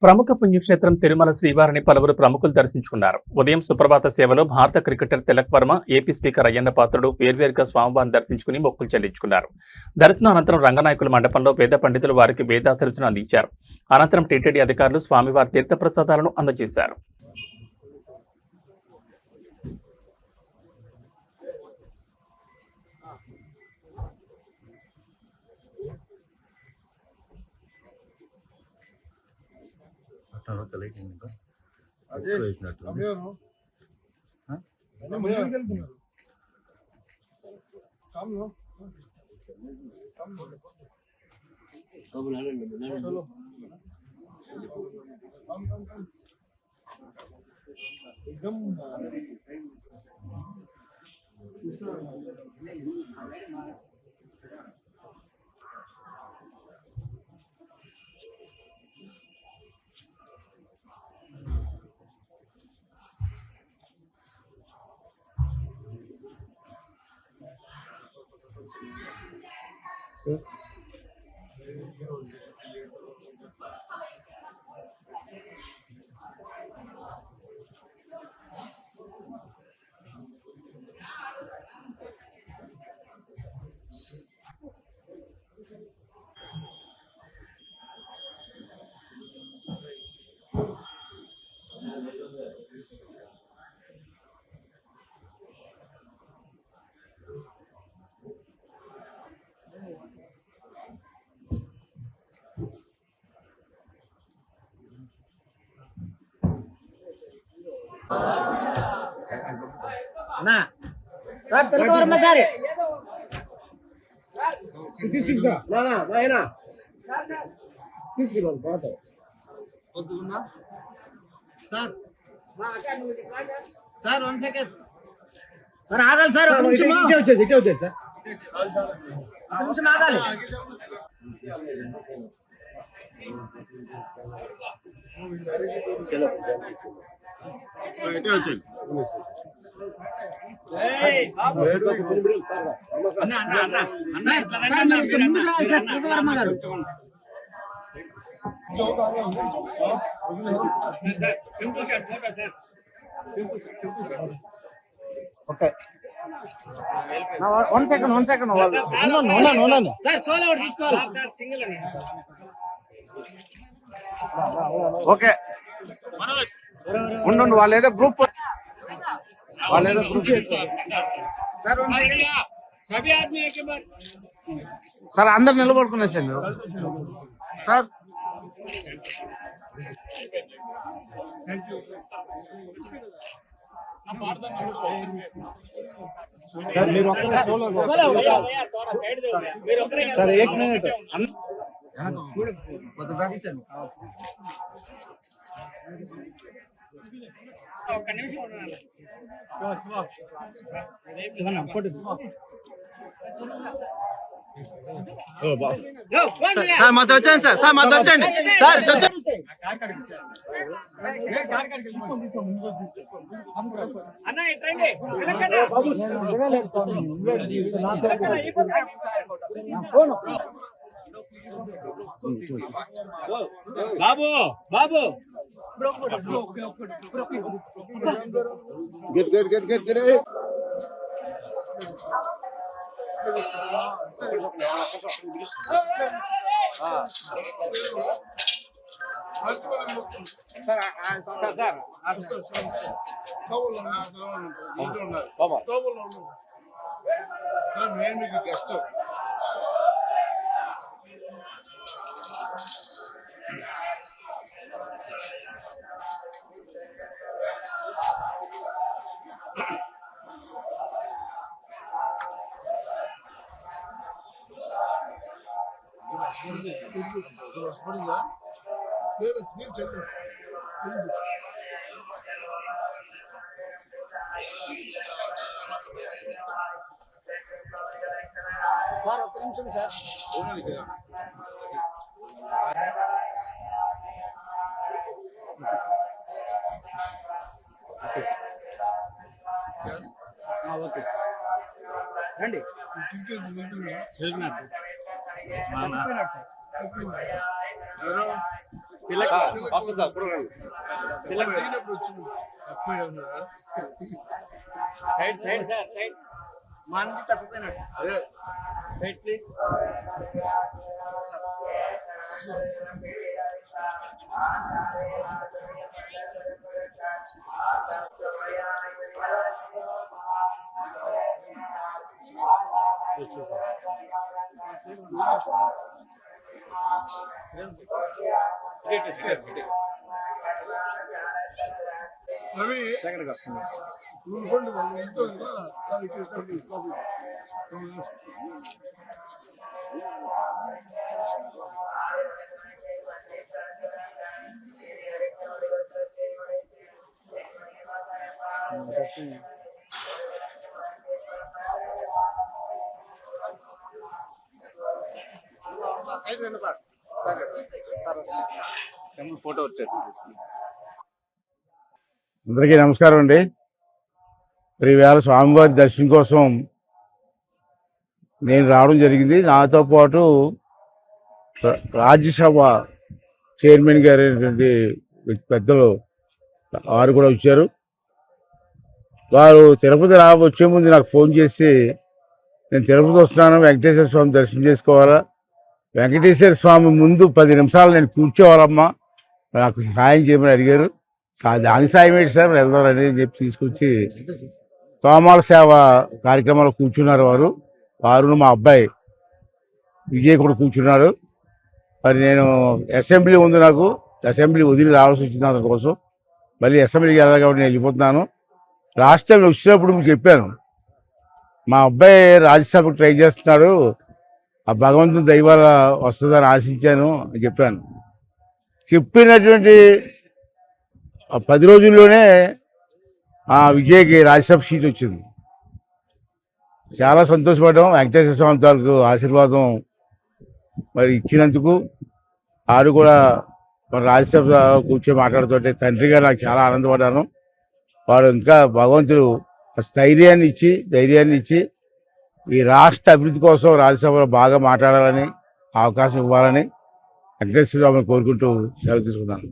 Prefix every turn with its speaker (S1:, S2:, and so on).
S1: ప్రముఖ పుణ్యక్షేత్రం తిరుమల శ్రీవారిని పలువురు ప్రముఖులు దర్శించుకున్నారు. ఉదయం సుప్రభాత సేవలో భారత cricketer Tilak Varma, AP speaker Ayyanna Patrudu వేర్వేరుగా స్వామివారిని దర్శించుకుని మొక్కులు చెల్లించుకున్నారు. దర్శనం అనంతరం రంగనాయకుల మండపంలో వేద పండితులు వారికి వేదాశీర్వచనం అందించారు. అనంతరం టీటీడీ అధికారులు స్వామివారి తీర్థప్రసాదాలను అందజేశారు.
S2: అన్నా సార్ తెలుగువర్మ సార్ తీసుకురా నానా నాయనా తీసుకురా బాత వద్దున్నా సార్ సార్ 1 సెకండ్ సార్ ఆగాలి సార్ ఒక నిమిషం ఇటే వచ్చేసి సార్ ఒక నిమిషం ఆగాలి చలో ఇటే వచ్చేసి వన్ సెకండ్ ఓకే ఉండు వాళ్ళు ఏదో గ్రూప్ సార్ అందరు నిలబడుకునే సార్ సార్ మీరు సార్ 1 మినిట్
S3: సార్ మాతో వచ్చండి సార్ మాతో వచ్చండి సార్
S2: బాబు బాబు get గెస్ట్ పడిందా లేదా నీళ్ళు చల్లు సార్ ఒక్క నిమిషం సార్ ఓకే సార్ రండి క్రికెట్ మా నుంచి తప్పిపోయినాడు సార్.
S3: ఫోటో వచ్చేసి
S4: అందరికీ నమస్కారం అండి. మరి ఈవేళ స్వామివారి దర్శనం కోసం నేను రావడం జరిగింది. నాతో పాటు రాజ్యసభ చైర్మన్ గారు అయినటువంటి పెద్దలు వారు కూడా వచ్చారు. వారు తిరుపతి వచ్చే ముందు నాకు ఫోన్ చేసి, నేను తిరుపతి వస్తున్నాను, వెంకటేశ్వర స్వామి దర్శనం చేసుకోవాలా, వెంకటేశ్వర స్వామి ముందు 10 నిమిషాలు నేను కూర్చోవాలమ్మా, నాకు సాయం చేయమని అడిగారు. దాని సాయం ఏంటి సార్, వెళ్దామని చెప్పి తీసుకొచ్చి తోమాల సేవ కార్యక్రమంలో కూర్చున్నారు. వారు మా అబ్బాయి విజయ్ కూడా కూర్చున్నాడు. మరి నేను అసెంబ్లీ ఉంది, నాకు అసెంబ్లీ వదిలి రావాల్సి వచ్చింది, అందుకోసం మళ్ళీ అసెంబ్లీకి వెళ్ళాలి కాబట్టి నేను వెళ్ళిపోతున్నాను. లాస్ట్ టైం వచ్చినప్పుడు మీకు చెప్పాను, మా అబ్బాయి రాజ్యసభకు ట్రై చేస్తున్నాడు, ఆ భగవంతుని దైవాల వస్తుందని ఆశించాను అని చెప్పాను. చెప్పినటువంటి 10 రోజుల్లోనే ఆ విజయ్కి రాజ్యసభ సీట్ వచ్చింది. చాలా సంతోషపడ్డాం. వెంకటేశ్వర స్వామి తాలూకు ఆశీర్వాదం మరి ఇచ్చినందుకు. ఆడు కూడా మరి రాజ్యసభ కూర్చొని మాట్లాడుతుంటే తండ్రిగా నాకు చాలా ఆనందపడ్డాను. వాడు ఇంకా భగవంతుడు ధైర్యాన్ని ఇచ్చి ఈ రాష్ట్ర అభివృద్ధి కోసం రాజ్యసభలో బాగా మాట్లాడాలని అవకాశం ఇవ్వాలని వెంకటేశ్వర స్వామిని కోరుకుంటూ సెలవు తీసుకున్నాను.